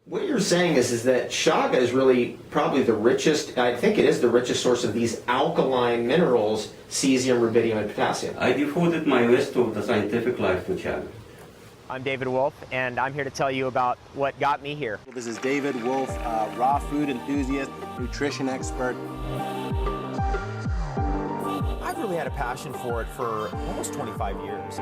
What you're saying is that chaga is really probably the richest, I think it is the richest source of these alkaline minerals, cesium, rubidium, and potassium. I devoted my rest of the scientific life to chaga. I'm David Wolfe, and I'm here to tell you about what got me here. This is David Wolfe, raw food enthusiast, nutrition expert. I've really had a passion for it for almost 25 years.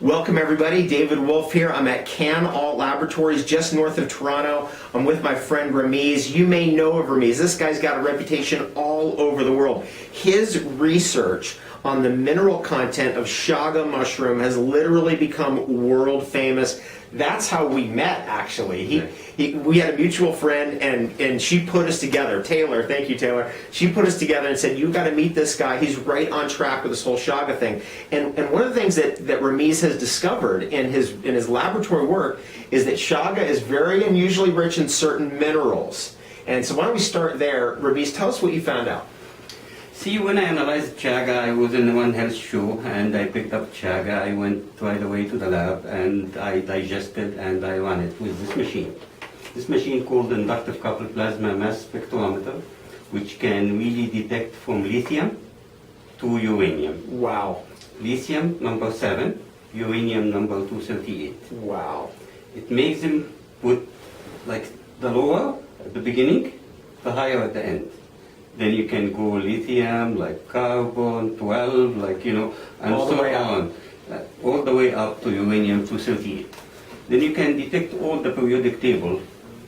Welcome everybody, David Wolfe here. I'm at Can Alt Laboratories just north of Toronto. I'm with my friend Ramiz. You may know of Ramiz. This guy's got a reputation all over the world. His research on the mineral content of chaga mushroom has literally become world famous. That's how we met, actually. We had a mutual friend, and she put us together. Taylor, thank you, Taylor. She put us together and said, "You've got to meet this guy. He's right on track with this whole chaga thing." And one of the things that Ramiz has discovered in his laboratory work is that chaga is very unusually rich in certain minerals. And so why don't we start there? Ramiz, tell us what you found out. See, when I analyzed chaga, I was in One Health show and I picked up chaga. I went right away to the lab and I digested and I ran it with this machine. This machine called inductive coupled plasma mass spectrometer, which can really detect from lithium to uranium. Wow. Lithium number 7, uranium number 238. Wow. It makes them put like the lower at the beginning, the higher at the end. Then you can go lithium, like carbon, 12, like, and all so the way on. All the way up to uranium 238. Then you can detect all the periodic table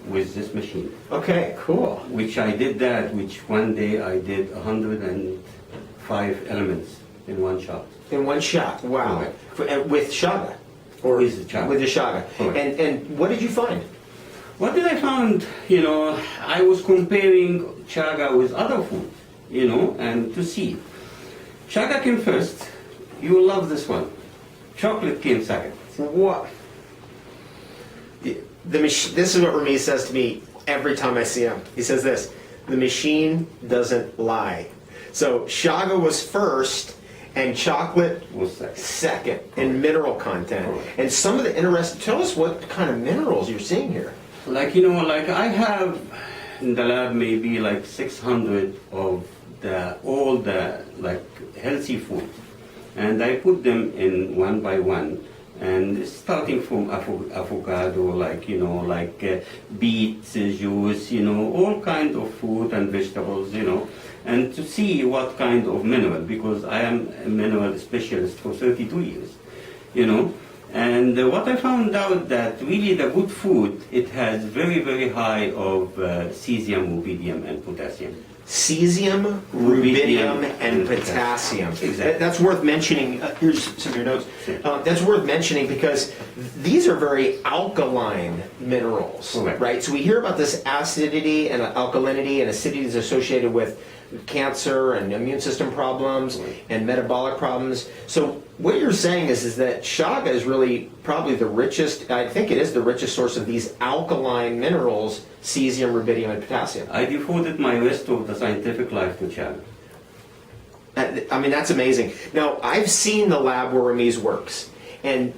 with this machine. Okay, cool. Which I did that, which one day I did 105 elements in one shot. In one shot, wow. Correct. With chaga? With the chaga. With the chaga. Correct. And what did you find? What did I find? I was comparing chaga with other food, and to see. Chaga came first. You will love this one. Chocolate came second. What? This is what Ramiz says to me every time I see him. He says this: the machine doesn't lie. So chaga was first, and chocolate Was second. in mineral content. Correct. And some of the interesting. Tell us what kind of minerals you're seeing here. Like I have in the lab maybe like 600 of all the healthy food, and I put them in one by one. And starting from avocado, beets juice, all kind of fruit and vegetables, and to see what kind of mineral, because I am a mineral specialist for 32 years, And what I found out that really the good food, it has very, very high of cesium, rubidium, and potassium. Cesium, rubidium, and potassium. Exactly. That's worth mentioning. Here's some of your notes. That's worth mentioning because these are very alkaline minerals, Correct. right? So we hear about this acidity and alkalinity and acidity is associated with cancer and immune system problems and metabolic problems. So what you're saying is that chaga is really probably the richest, I think it is the richest source of these alkaline minerals, cesium, rubidium, and potassium. I devoted my rest of the scientific life to chaga. I mean, that's amazing. Now, I've seen the lab where Ramiz works, and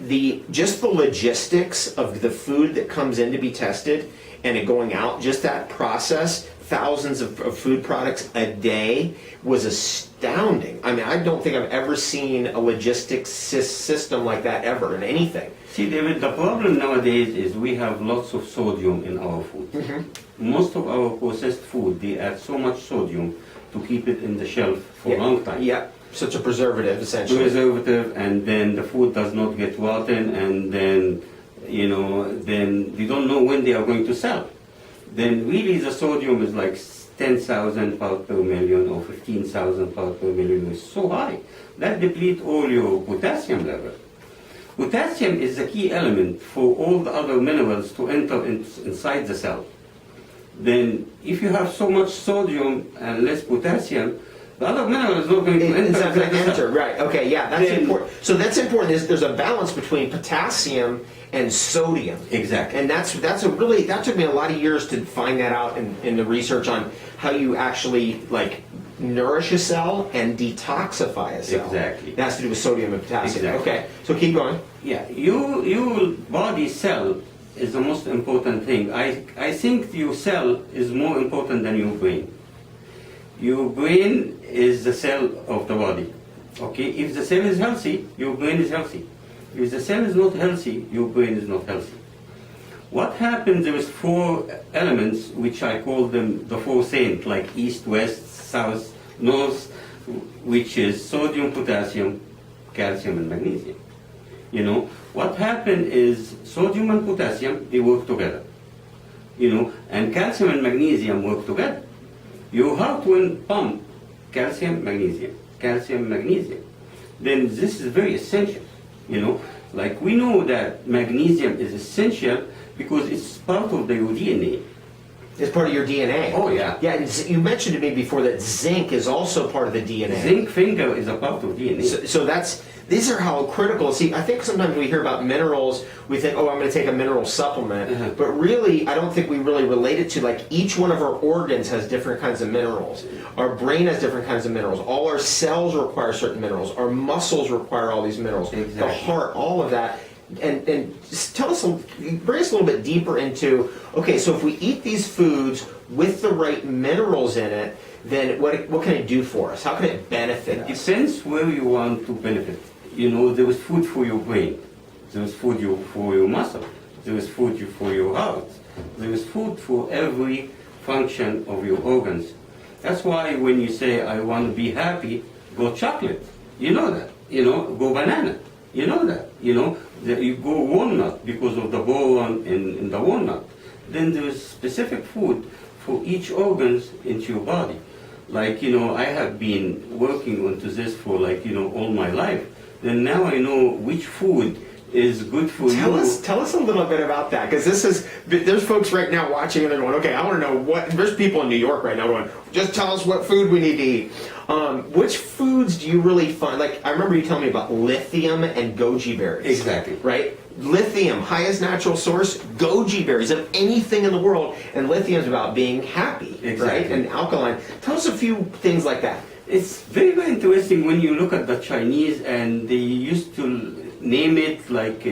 just the logistics of the food that comes in to be tested and it going out, just that process, thousands of food products a day, was astounding. I mean, I don't think I've ever seen a logistics system like that ever in anything. See, David, the problem nowadays is we have lots of sodium in our food. Mm-hmm. Most of our processed food, they add so much sodium to keep it in the shelf for a long time. Yeah, such a preservative, essentially. Preservative, and then the food does not get rotten, and then, then they don't know when they are going to sell. Then really the sodium is like 10,000 parts per million or 15,000 parts per million. Is so high. That depletes all your potassium level. Potassium is the key element for all the other minerals to enter inside the cell. Then if you have so much sodium and less potassium, the other mineral is not going to enter. It's not going to the enter, cell. right. Okay, yeah, that's important. So that's important. There's a balance between potassium and sodium. Exactly. And that took me a lot of years to find that out in the research on how you actually nourish a cell and detoxify a cell. Exactly. It has to do with sodium and potassium. Exactly. Okay, so keep going. Yeah, your body cell is the most important thing. I think your cell is more important than your brain. Your brain is the cell of the body. Okay, if the cell is healthy, your brain is healthy. If the cell is not healthy, your brain is not healthy. What happens, there is four elements, which I call them the four saints, like east, west, south, north, which is sodium, potassium, calcium, and magnesium. You know, what happened is sodium and potassium, they work together. You know, and calcium and magnesium work together. Your heart will pump calcium, magnesium, calcium, magnesium. Then this is very essential. You know, like we know that magnesium is essential because it's part of your DNA. It's part of your DNA. Oh, yeah. Yeah, and you mentioned to me before that zinc is also part of the DNA. Zinc finger is a part of DNA. So these are how critical. See, I think sometimes we hear about minerals, we think, oh, I'm going to take a mineral supplement. But really, I don't think we really relate it to, like, each one of our organs has different kinds of minerals. Our brain has different kinds of minerals. All our cells require certain minerals. Our muscles require all these minerals. Exactly. The heart, all of that. And just tell us, bring us a little bit deeper into, okay, so if we eat these foods with the right minerals in it, then what can it do for us? How can it benefit It us? depends where you want to benefit. You know, there is food for your brain. There is food for your muscle. There is food for your heart. There is food for every function of your organs. That's why when you say, I want to be happy, go chocolate. You know that. You know, go banana. You know that. You know, you go walnut because of the boron in the walnut. Then there is specific food for each organs into your body. Like, you know, I have been working onto this for, like, you know, all my life. Then now I know which food is good for you. Tell us a little bit about that, because there's folks right now watching and they're going, okay, I want to know there's people in New York right now going, just tell us what food we need to eat. Which foods do you really find, like, I remember you telling me about lithium and goji berries. Exactly. Right? Lithium, highest natural source, goji berries of anything in the world, and lithium is about being happy, right? Exactly. And alkaline. Tell us a few things like that. It's very, very interesting when you look at the Chinese, and they used to name it like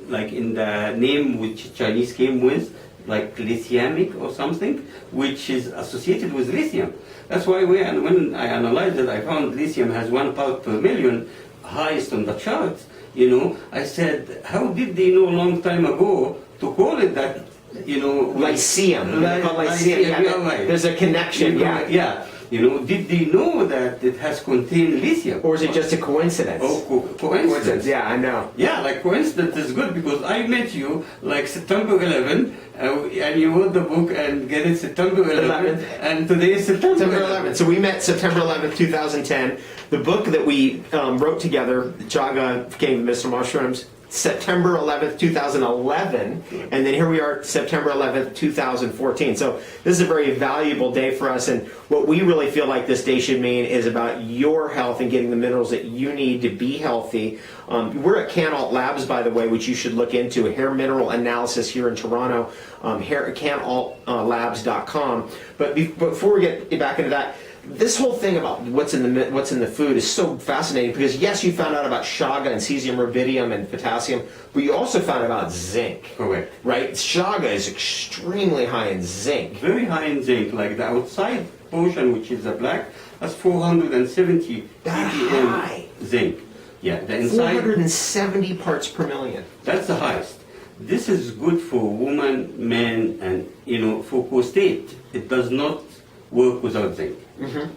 like in the name which Chinese came with, like lithiamic or something, which is associated with lithium. That's why when I analyzed it, I found lithium has 1 part per million, highest on the charts. You know, I said, how did they know a long time ago to call it that? You know, Lyceum. Lyceum. Yeah, right. There's a connection. Yeah. Yeah. You know, did they know that it has contained lithium? Or is it just a coincidence? Oh, coincidence. Yeah, I know. Yeah, like coincidence is good because I met you like September 11, and you wrote the book and get it September 11th, and today is September 11th. So we met September 11th, 2010. The book that we wrote together, Chaga Game of Mr. Mushrooms, September 11th, 2011, and then here we are, September 11th, 2014. So this is a very valuable day for us, and what we really feel like this day should mean is about your health and getting the minerals that you need to be healthy. We're at CanAlt Labs, by the way, which you should look into, a hair mineral analysis here in Toronto, CanAltLabs.com. But before we get back into that, this whole thing about what's in the food is so fascinating because yes, you found out about chaga and cesium, rubidium, and potassium, but you also found out about zinc. Correct. Right? Chaga is extremely high in zinc. Very high in zinc. Like the outside portion, which is the black, has 470 ppm zinc. Yeah, the inside 470 parts per million. That's the highest. This is good for women, men, and you know, for prostate. It does not work without zinc. Mm-hmm.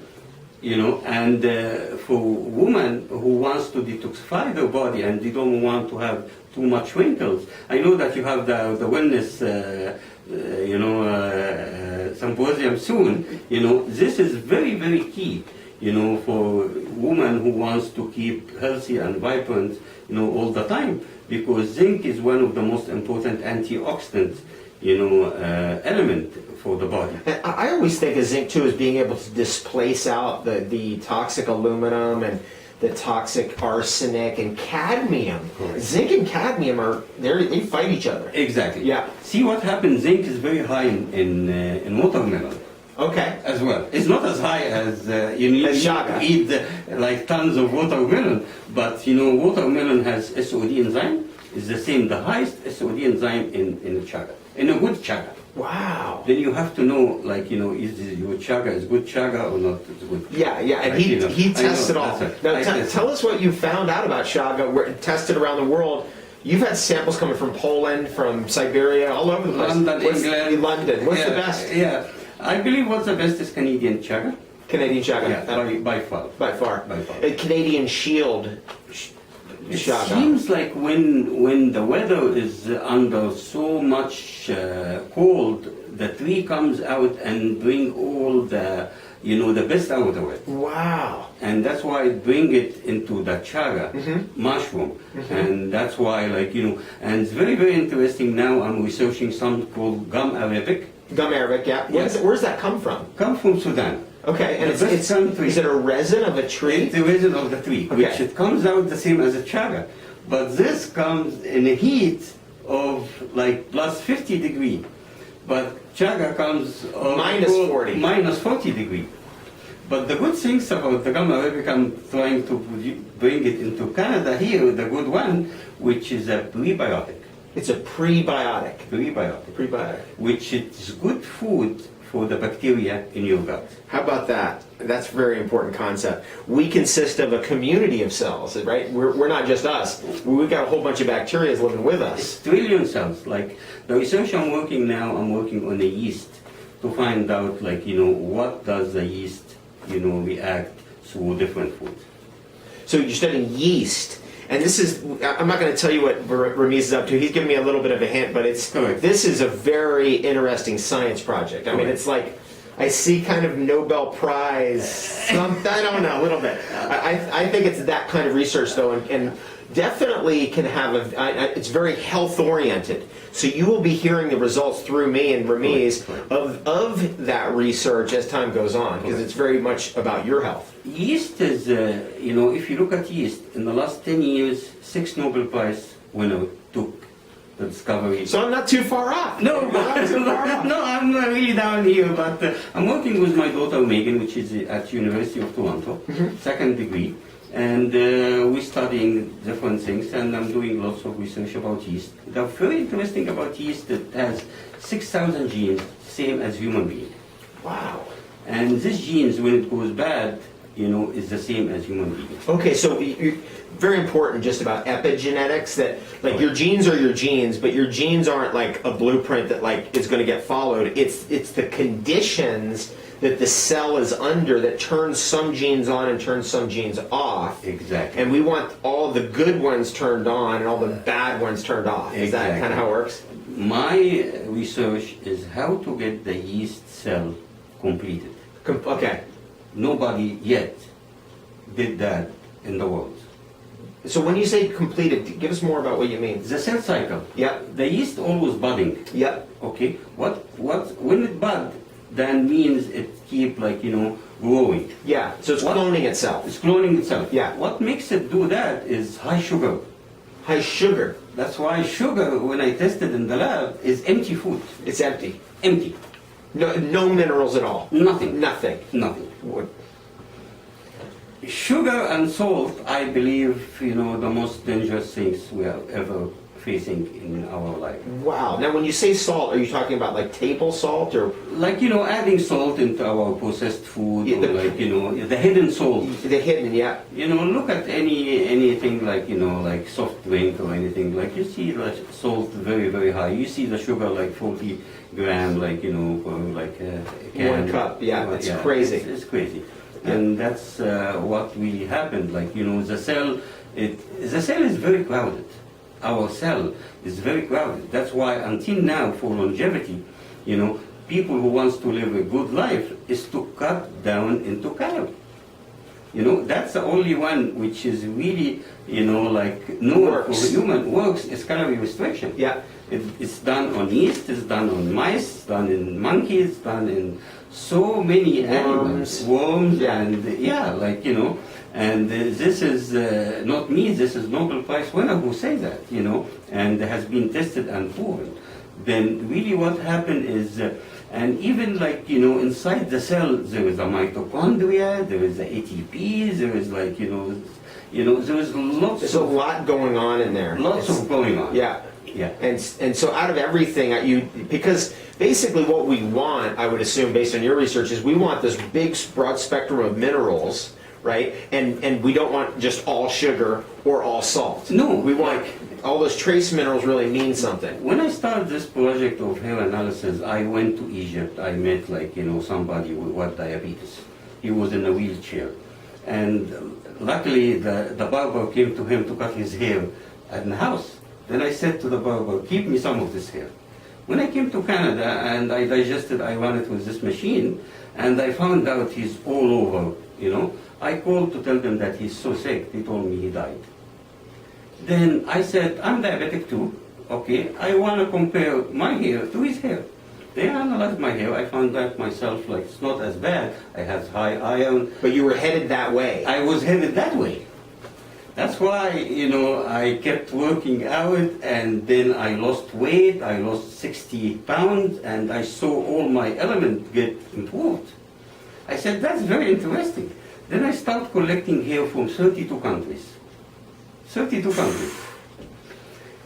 You know, and for women who wants to detoxify their body and they don't want to have too much wrinkles, I know that you have the wellness, symposium soon. You know, this is very, very key. You know, for women who wants to keep healthy and vibrant, you know, all the time, because zinc is one of the most important antioxidants, you know, element for the body. And I always think of zinc too as being able to displace out the toxic aluminum and the toxic arsenic and cadmium. Correct. Zinc and cadmium they fight each other. Exactly. Yeah. See what happens? Zinc is very high in watermelon. Okay. as well. It's not as high as you need As to chaga. eat like tons of watermelon, but watermelon has SOD enzyme. It's the same, the highest SOD enzyme in a chaga, in a good chaga. Wow. Then you have to know, is your chaga is good chaga or not? It's good. Yeah, and Like, he I know, tests it all. that's it. Now, I test tell it. us what you found out about Chaga, tested around the world. You've had samples coming from Poland, from Siberia, all over the place. London, What's, England. London. What's the Yeah, best? Yeah, I believe what's the best is Canadian chaga. Canadian Chaga. Yeah, by far. By far. By far. Canadian Shield It Chaga. seems like when the weather is under so much cold, the tree comes out and bring all the the best out of it. Wow. And that's why it bring it into the chaga mushroom. And that's why and it's very, very interesting now. I'm researching something called gum arabic. Gum arabic, yeah. Yes. Where's that come from? Come from Sudan. Okay, and The best country. is it a resin of a tree? It's the resin of the tree, Okay. which it comes out the same as a chaga. But this comes in a heat of like plus 50 degree. But chaga comes of Minus 40. Minus 40 degree. But the good things about the gum arabic, I'm trying to bring it into Canada here, the good one, which is a prebiotic. It's a prebiotic. Prebiotic. Which is good food for the bacteria in your gut. How about that? That's a very important concept. We consist of a community of cells, right? We're not just us. We've got a whole bunch of bacteria living with us. It's trillion cells. Like the research I'm working on the yeast to find out what does the yeast react to different foods. So you're studying yeast. And this is, I'm not going to tell you what Ramiz is up to. He's giving me a little bit of a hint, but Correct. this is a very interesting science project. I mean, Correct. it's like, I see kind of Nobel Prize, I don't know, a little bit. I think it's that kind of research, though, and definitely can have it's very health oriented. So you will be hearing the results through me and Ramiz Correct. of that research as time goes on, because it's very much about your health. Yeast is, if you look at yeast, in the last 10 years, 6 Nobel Prize winners took the discovery. So I'm not too far off. No, I'm not too far off. no, I'm not really down here, but I'm working with my daughter Megan, which is at University of Toronto, second degree, and we're studying different things, and I'm doing lots of research about yeast. The very interesting about yeast, it has 6,000 genes, same as human being. Wow. And these genes, when it goes bad, is the same as human being. Okay, so very important just about epigenetics, that like your genes are your genes, but your genes aren't like a blueprint that like is going to get followed. It's the conditions that the cell is under that turns some genes on and turns some genes off. Exactly. And we want all the good ones turned on and all the bad ones turned off. Is that Exactly. kind of how it works? My research is how to get the yeast cell completed. Okay. Nobody yet did that in the world. So when you say completed, give us more about what you mean. The cell cycle. Yep. The yeast always budding. Yep. Okay. When it bud, then means it keep growing. Yeah. So it's What? cloning itself. It's cloning itself. Yeah. What makes it do that is high sugar. High sugar. That's why sugar, when I tested in the lab, is empty food. It's empty. Empty. No minerals at all. Nothing. Nothing. Nothing. What- Sugar and salt, I believe, the most dangerous things we are ever facing in our life. Wow. Now, when you say salt, are you talking about like table salt or Adding salt into our processed food, Yeah, or the hidden salt. the hidden? Yeah. Look at anything like soft drink or anything, you see the salt very, very high. You see the sugar like 40 gram, for like a can. 1 cup. Yeah. It's crazy. It's crazy. And that's what really happened. The cell is very crowded. Our cell is very crowded. That's why until now, for longevity, people who wants to live a good life is to cut down into calories. That's the only one which is really, known Works. for human works is calorie restriction. Yeah. It's done on yeast, it's done on mice, it's done in monkeys, it's done in so many animals, worms, Yeah. and and this is not me, this is Nobel Prize winner who say that, and has been tested and proven. Then really what happened is, And even like, inside the cell, there is a mitochondria, there is the ATP, there is like, there is lots There's a lot going on in there. lots of going on. Yeah. Yeah. And so out of everything, because basically what we want, I would assume, based on your research, is we want this big broad spectrum of minerals, right? And we don't want just all sugar or all salt. No, we want all those trace minerals really mean something. When I started this project of hair analysis, I went to Egypt. I met somebody with diabetes. He was in a wheelchair. And luckily the barber came to him to cut his hair at the house. Then I said to the barber, keep me some of this hair. When I came to Canada and I digested, I ran it with this machine, and I found out he's all over, I called to tell them that he's so sick. They told me he died. Then I said, I'm diabetic too. Okay, I want to compare my hair to his hair. They analyzed my hair. I found out myself, like, it's not as bad. I have high iron. But you were headed that way. I was headed that way. That's why, I kept working out, and then I lost weight. I lost 60 pounds, and I saw all my elements get improved. I said, that's very interesting. Then I started collecting hair from 32 countries. 32 countries.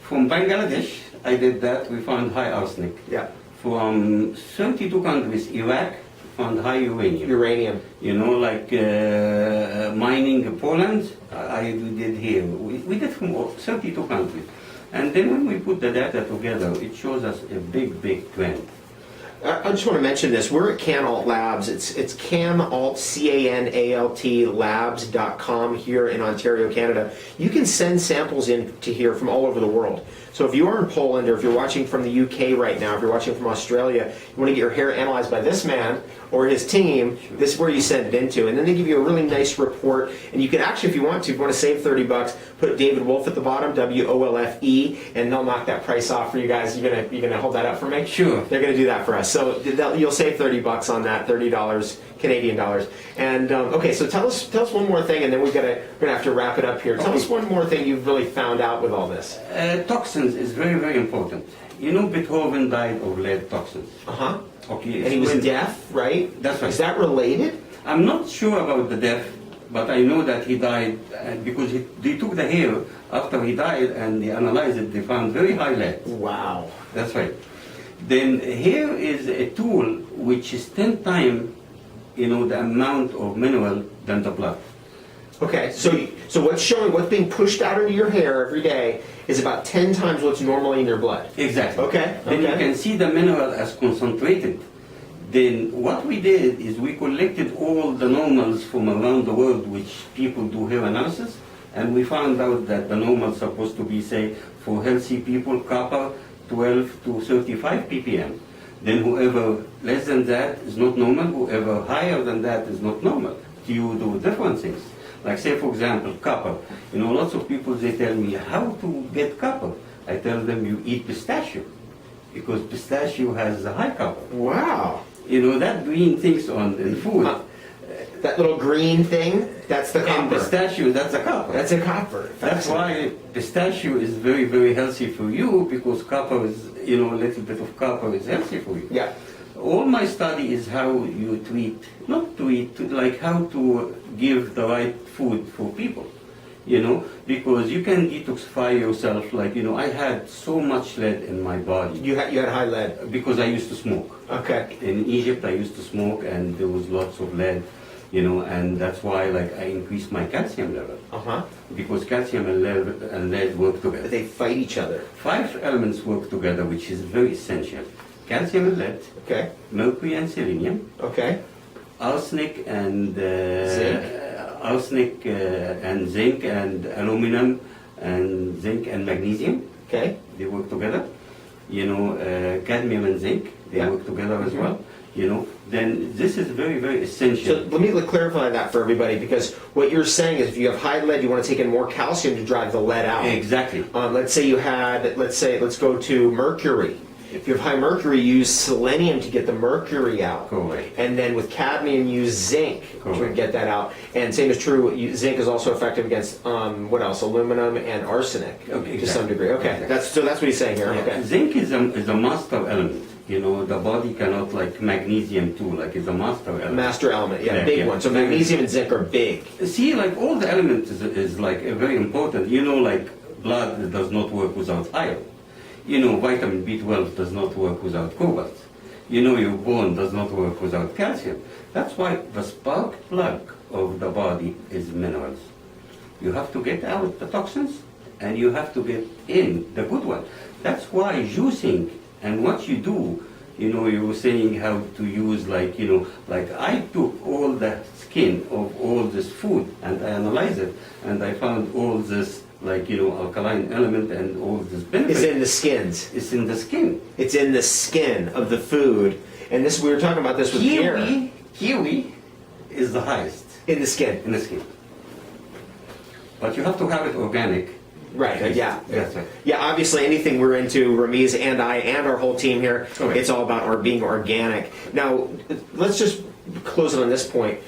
From Bangladesh, I did that. We found high arsenic. Yeah. From 32 countries, Iraq found high uranium. Uranium. Like mining Poland, I did here. We did from 32 countries. And then when we put the data together, it shows us a big, big trend. I just want to mention this. We're at CanAlt Labs. It's CanAlt, C-A-N-A-L-T, labs.com here in Ontario, Canada. You can send samples in to here from all over the world. So if you are in Poland, or if you're watching from the UK right now, if you're watching from Australia, you want to get your hair analyzed by this man or his team, this is where you send it into. And then they give you a really nice report. And you can actually, if you want to save $30, put David Wolfe at the bottom, W-O-L-F-E, and they'll knock that price off for you guys. You're gonna hold that up for me? Sure. They're gonna do that for us. So you'll save $30 on that, $30 Canadian dollars. And okay, so tell us one more thing, and then we're gonna have to wrap it up here. Tell us one more thing you've really found out with all this. Toxins is very, very important. Beethoven died of lead toxins. Uh-huh. Okay. And he was deaf, right? That's right. Is that related? I'm not sure about the death, but I know that he died because they took the hair after he died and they analyzed it. They found very high lead. Wow. That's right. Then hair is a tool which is 10 times, the amount of mineral than the blood. Okay, so what's being pushed out into your hair every day is about 10 times what's normally in your blood. Exactly. Okay. Then you can see the mineral as concentrated. Then what we did is we collected all the normals from around the world which people do hair analysis, and we found out that the normals are supposed to be, say, for healthy people, copper 12 to 35 ppm. Then whoever less than that is not normal, whoever higher than that is not normal. You do different things. Like, say, for example, copper. Lots of people, they tell me how to get copper. I tell them you eat pistachio, because pistachio has a high copper. Wow. That green things in food. That little green thing, that's the And copper. pistachio, that's a copper. That's a copper. That's why pistachio is very, very healthy for you, because copper is, a little bit of copper is healthy for you. Yeah. All my study is how you like how to give the right food for people, because you can detoxify yourself. Like, I had so much lead in my body. You had high lead. Because I used to smoke. Okay. In Egypt, I used to smoke, and there was lots of lead, and that's why, like, I increased my calcium level. Uh-huh. Because calcium and lead work together. They fight each other. 5 elements work together, which is very essential. Calcium and lead, Okay. mercury and selenium, Okay. arsenic and Zinc. zinc and aluminum and zinc and magnesium. Okay. They work together. Cadmium and zinc, they Yeah. work together as well. Then this is very, very essential. So let me clarify that for everybody, because what you're saying is if you have high lead, you want to take in more calcium to drive the lead out. Exactly. Let's go to mercury. If you have high mercury, use selenium to get the mercury out. Correct. And then with cadmium, use zinc to get that out. And same is true, zinc is also effective against, what else? Aluminum and arsenic Okay, to some degree. Okay, Exactly. that's what he's saying here. Yeah. Okay. Zinc is a master element. You know, the body cannot, like magnesium too, like it's a master element. Master element, yeah, Yeah, big yeah. one. So magnesium and zinc are big. See, like all the elements is like very important. You know, like blood does not work without iron. You know, vitamin B12 does not work without cobalt. You know, your bone does not work without calcium. That's why the spark plug of the body is minerals. You have to get out the toxins and you have to get in the good one. That's why juicing and what you do, you know, you were saying how to use, like, you know, like I took all the skin of all this food and I analyzed it and I found all this, like, you know, alkaline element and all this benefit. It's in the skins. It's in the skin. It's in the skin of the food. And this, we were talking about this with Pierre. Kiwi is the highest In the skin. in the skin. But you have to have it organic. Right, yeah. That's right. Yeah, obviously anything we're into, Ramiz and I and our whole team here, Okay. it's all about our being organic. Now, let's just close it on this point.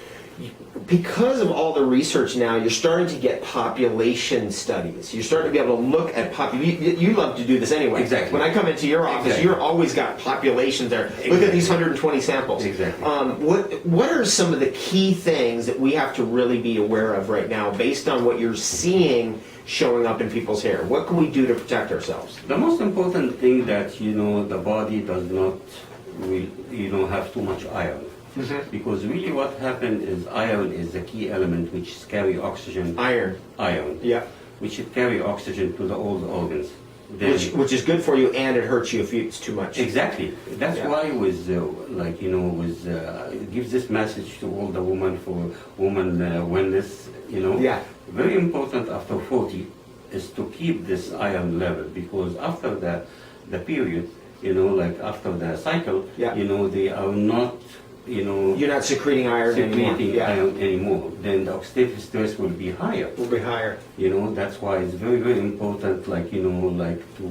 Because of all the research now, you're starting to get population studies. You're starting to be able to look at you love to do this anyway. Exactly. When I come into your office, Exactly. you're always got populations there. Look at Exactly. these 120 samples. Exactly. What are some of the key things that we have to really be aware of right now, based on what you're seeing showing up in people's hair? What can we do to protect ourselves? The most important thing that, you know, the body does not, you know, have too much iron. Mm-hmm. Because really what happened is iron is the key element which carry oxygen. Iron. Iron. Yeah. Which it carry oxygen to the old organs. Then, Which is good for you, and it hurts you if it's too much. exactly. That's Yeah. why with like, you know, with it gives this message to all the women for woman wellness. You know. Yeah. Very important after 40 is to keep this iron level, because after the period, you know, like after the cycle, Yeah. you know, they are not, you know, You're not secreting iron anymore. secreting Yeah. iron anymore. Then the oxidative stress will be higher. Will be higher. You know, that's why it's very, very important, like, you know, like to,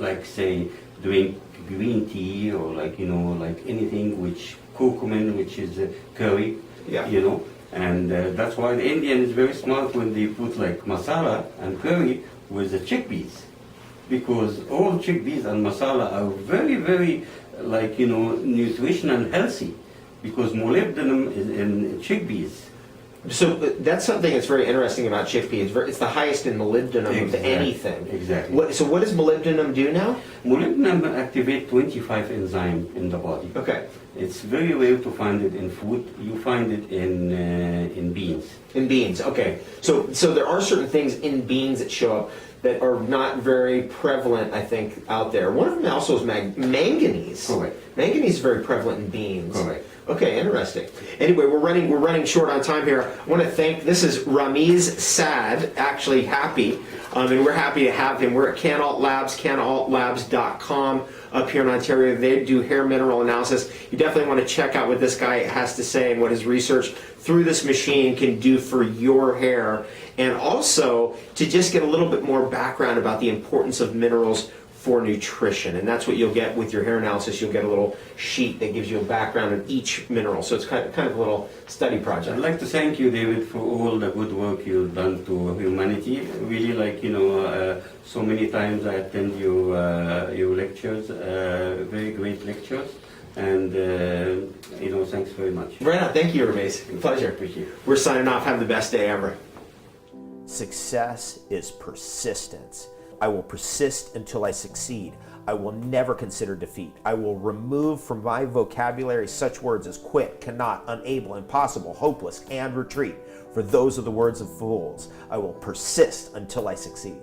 like, say, drink green tea or, like, you know, like anything which curcumin, which is curry, Yeah. you know. And that's why the Indian is very smart when they put, like, masala and curry with the chickpeas. Because all chickpeas and masala are very, very, like, you know, nutrition and healthy. Because molybdenum is in chickpeas. So that's something that's very interesting about chickpea. It's the highest in molybdenum of Exactly. anything. Exactly. So what does molybdenum do now? Molybdenum activates 25 enzymes in the body. Okay. It's very rare to find it in food. You find it in beans. In beans. Okay. So there are certain things in beans that show up that are not very prevalent, I think, out there. One of them also is manganese. Correct. Manganese is very prevalent in beans. Correct. Okay, interesting. Anyway, we're running short on time here. I want to thank. This is Ramiz Saad, actually happy, and we're happy to have him. We're at Canalt Labs, canaltlabs.com up here in Ontario. They do hair mineral analysis. You definitely want to check out what this guy has to say and what his research through this machine can do for your hair, and also to just get a little bit more background about the importance of minerals for nutrition. And that's what you'll get with your hair analysis. You'll get a little sheet that gives you a background of each mineral. So it's kind of a little study project. I'd like to thank you, David, for all the good work you've done to humanity. Really, like, you know, so many times I attend your lectures, very great lectures. And, you know, thanks very much. Right on. Thank you, Ramiz. Pleasure. Appreciate it. We're signing off. Have the best day ever. Success is persistence. I will persist until I succeed. I will never consider defeat. I will remove from my vocabulary such words as quit, cannot, unable, impossible, hopeless, and retreat. For those are the words of fools. I will persist until I succeed.